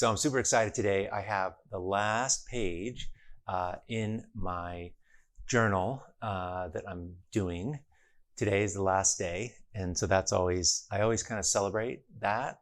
So I'm super excited today. I have the last page in my journal that I'm doing. Today is the last day. And so that's always, I always kind of celebrate that,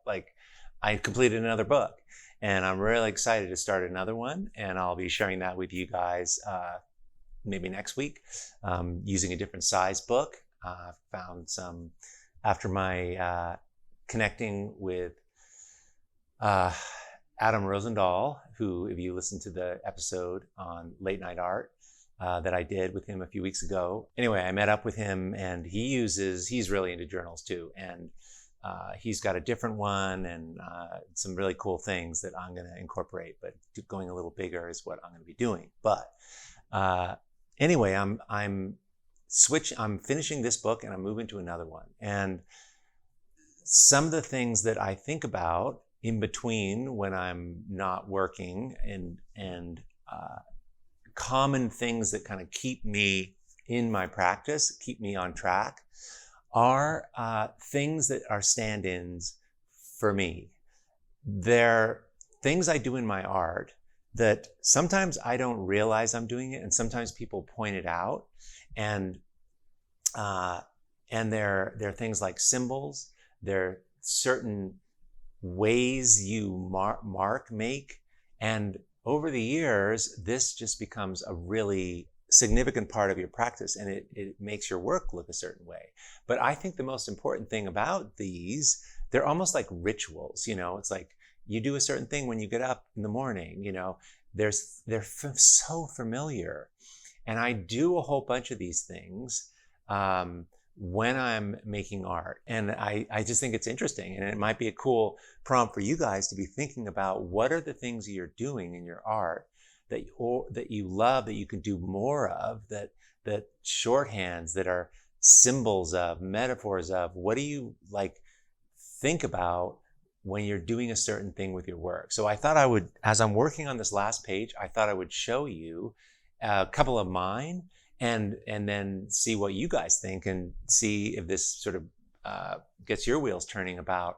like I completed another book and I'm really excited to start another one. And I'll be sharing that with you guys maybe next week using a different size book. Found some, after my connecting with Adam Rosendahl, who, if you listen to the episode on late night art that I did with him a few weeks ago. Anyway, I met up with him and he's really into journals too. And he's got a different one and some really cool things that I'm going to incorporate, but going a little bigger is what I'm going to be doing. But anyway, I'm finishing this book and I'm moving to another one. And some of the things that I think about in between when I'm not working and common things that kind of keep me in my practice, keep me on track, are things that are stand-ins for me. They're things I do in my art that sometimes I don't realize I'm doing it, and sometimes people point it out. And they're things like symbols. They're certain ways you make. And over the years, this just becomes a really significant part of your practice, and it makes your work look a certain way. But I think the most important thing about these, they're almost like rituals. It's like you do a certain thing when you get up in the morning. They're so familiar. And I do a whole bunch of these things when I'm making art. And I just think it's interesting. And it might be a cool prompt for you guys to be thinking about what are the things you're doing in your art that you love, that you can do more of, that shorthands, that are symbols of, metaphors of. What do you think about when you're doing a certain thing with your work? So I thought I would, as I'm working on this last page, I thought I would show you a couple of mine and then see what you guys think and see if this sort of gets your wheels turning about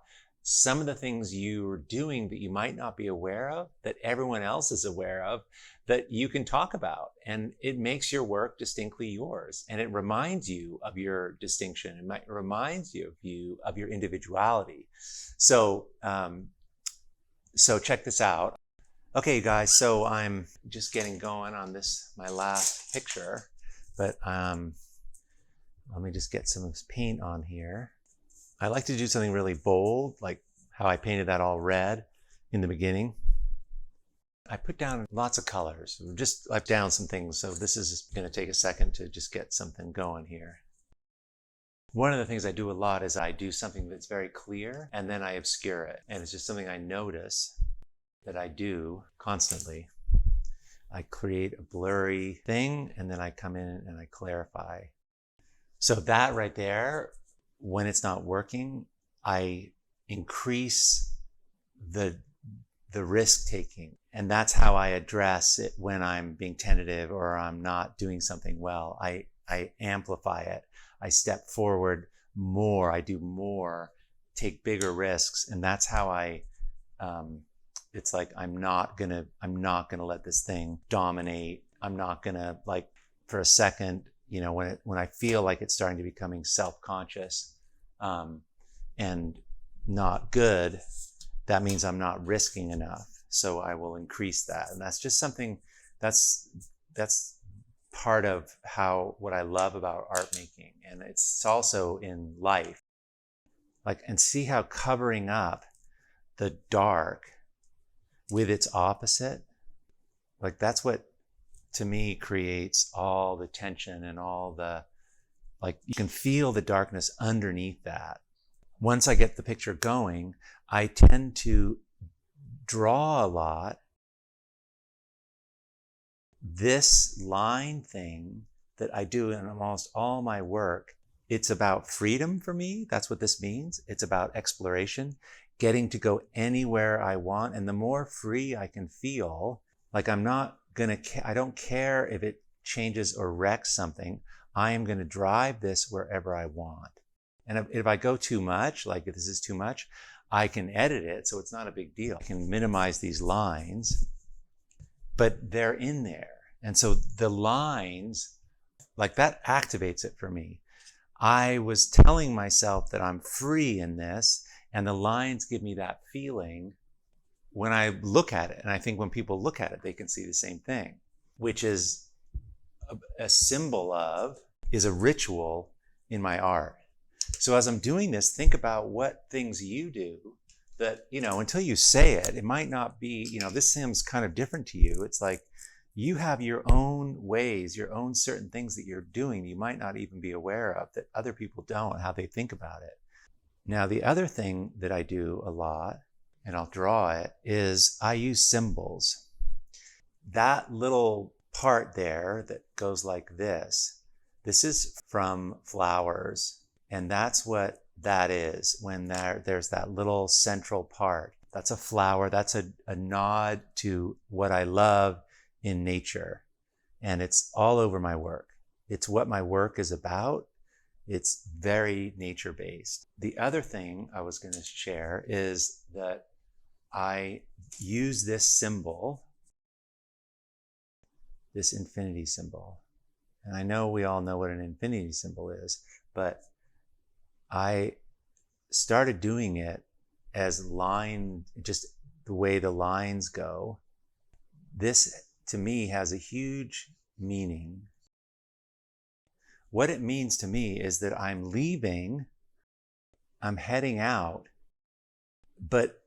some of the things you're doing that you might not be aware of, that everyone else is aware of, that you can talk about. And it makes your work distinctly yours. And it reminds you of your distinction. It reminds you of your individuality. So check this out. Okay, guys, so I'm just getting going on this, my last picture, but let me just get some paint on here. I like to do something really bold, like how I painted that all red in the beginning. I put down lots of colors, just like down some things. So this is going to take a second to just get something going here. One of the things I do a lot is I do something that's very clear and then I obscure it. And it's just something I notice that I do constantly. I create a blurry thing and then I come in and I clarify. So that right there, when it's not working, I increase the risk taking. And that's how I address it when I'm being tentative or I'm not doing something well. I amplify it. I step forward more. I do more, take bigger risks. And that's how it's like, I'm not gonna let this thing dominate. I'm not gonna, for a second, when I feel like it's starting to becoming self-conscious and not good, that means I'm not risking enough. So I will increase that. And that's just something that's part of what I love about art making. And it's also in life. And see how covering up the dark with its opposite, that's what to me creates all the tension and all the, you can feel the darkness underneath that. Once I get the picture going, I tend to draw a lot. This line thing that I do in almost all my work, it's about freedom for me. That's what this means. It's about exploration, getting to go anywhere I want. And the more free I can feel, I don't care if it changes or wrecks something. I am going to drive this wherever I want. And if I go too much, if this is too much, I can edit it, so it's not a big deal. I can minimize these lines, but they're in there. And so the lines, like that activates it for me. I was telling myself that I'm free in this, and the lines give me that feeling when I look at it. And I think when people look at it, they can see the same thing, which is a symbol of, is a ritual in my art. So as I'm doing this, think about what things you do that, until you say it, it might not be, this seems kind of different to you. It's like you have your own ways, your own certain things that you're doing you might not even be aware of, that other people don't, how they think about it. Now, the other thing that I do a lot, and I'll draw it, is I use symbols. That little part there that goes like this is from flowers. And that's what that is, when there's that little central part. That's a flower. That's a nod to what I love in nature. And it's all over my work. It's what my work is about. It's very nature-based. The other thing I was going to share is that I use this symbol, this infinity symbol. And I know we all know what an infinity symbol is, but I started doing it as line, just the way the lines go. This, to me, has a huge meaning. What it means to me is that I'm leaving, I'm heading out, but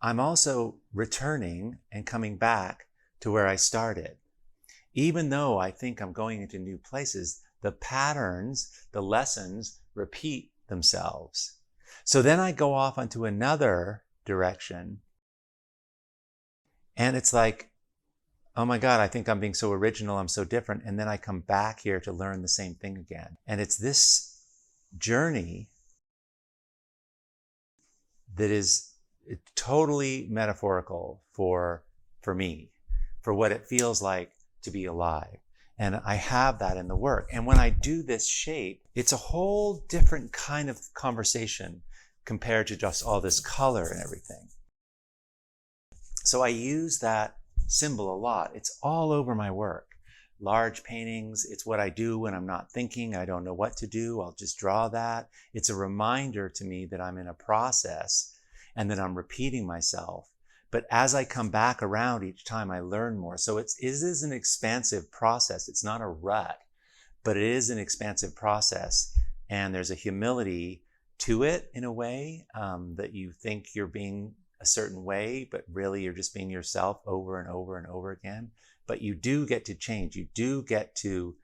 I'm also returning and coming back to where I started. Even though I think I'm going into new places, the patterns, the lessons repeat themselves. So then I go off onto another direction, and it's like, oh my God, I think I'm being so original, I'm so different. And then I come back here to learn the same thing again. And it's this journey that is totally metaphorical for me, for what it feels like to be alive. And I have that in the work. And when I do this shape, it's a whole different kind of conversation compared to just all this color and everything. So I use that symbol a lot. It's all over my work. Large paintings, it's what I do when I'm not thinking, I don't know what to do, I'll just draw that. It's a reminder to me that I'm in a process and that I'm repeating myself. But as I come back around each time, I learn more. So it is an expansive process. It's not a rut, but it is an expansive process. And there's a humility to it in a way, that you think you're being a certain way, but really you're just being yourself over and over and over again. But you do get to change. You do get to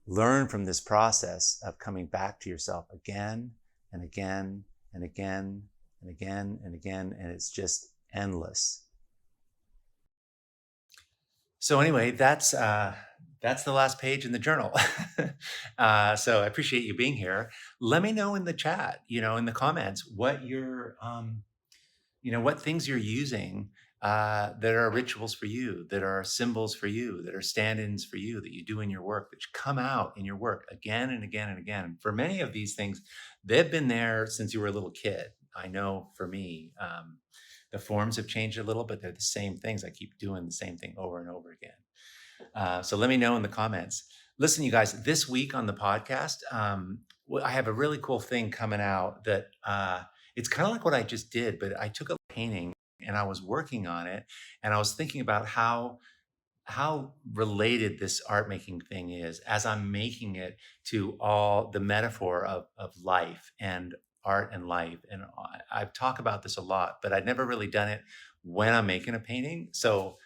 learn from this process of coming back to yourself again and again and again and again and again, and it's just endless. So anyway, that's the last page in the journal. So I appreciate you being here. Let me know in the chat, in the comments, what you're, what things you're using that are rituals for you, that are symbols for you, that are stand-ins for you, that you do in your work, that come out in your work again and again and again. For many of these things, they've been there since you were a little kid. I know for me, the forms have changed a little, but they're the same things. I keep doing the same thing over and over again. So let me know in the comments. Listen, you guys, this week on the podcast, I have a really cool thing coming out that it's kind of like what I just did, but I took a painting and I was working on it, and I was thinking about how related this art making thing is as I'm making it to all the metaphor of life and art and life. And I've talked about this a lot, but I'd never really done it when I'm making a painting. So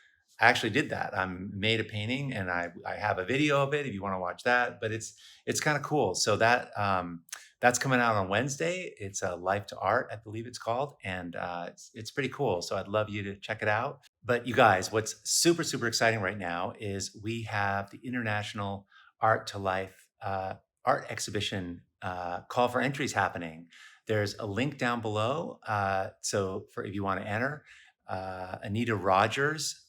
I actually did that. I made a painting, and I have a video of it if you want to watch that, but it's kind of cool. So that's coming out on Wednesday. It's a Life to Art, I believe it's called. And it's pretty cool. So I'd love you to check it out. But you guys, what's super, super exciting right now is we have the International Art to Life art exhibition call for entries happening. There's a link down below. So if you want to enter, Anita Rogers,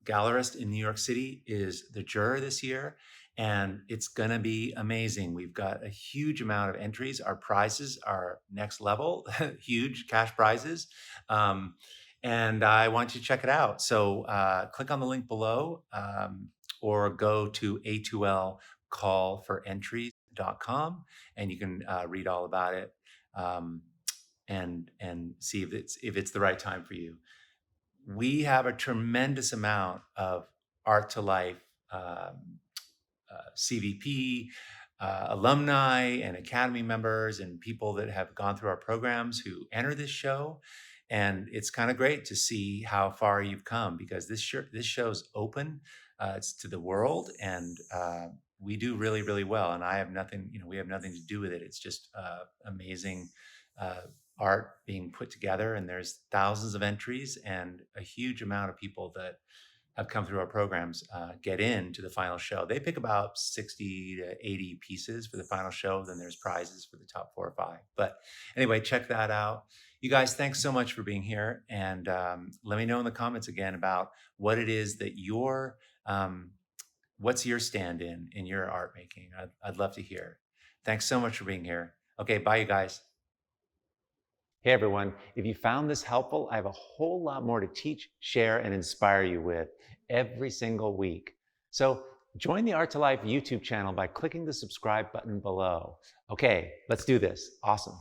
gallerist in New York City, is the juror this year. and it's going to be amazing. We've got a huge amount of entries. Our prizes are next level, huge cash prizes. And I want you to check it out. So click on the link below, or go to a2lcallforentries.com, and you can read all about it, and see if it's the right time for you. We have a tremendous amount of Art to Life CVP alumni and Academy members and people that have gone through our programs who enter this show. And it's kind of great to see how far you've come, because this show's open. It's to the world, and we do really, really well. And I have nothing, we have nothing to do with it. It's just amazing art being put together, and there's thousands of entries and a huge amount of people that have come through our programs get into the final show. They pick about 60 to 80 pieces for the final show. Then there's prizes for the top 4 or 5. But anyway, check that out. You guys, thanks so much for being here. And let me know in the comments again about what it is that what's your stand-in your art making. I'd love to hear. Thanks so much for being here. Okay, bye you guys. Hey everyone, if you found this helpful, I have a whole lot more to teach, share, and inspire you with every single week. So join the Art to Life YouTube channel by clicking the subscribe button below. Okay, let's do this. Awesome.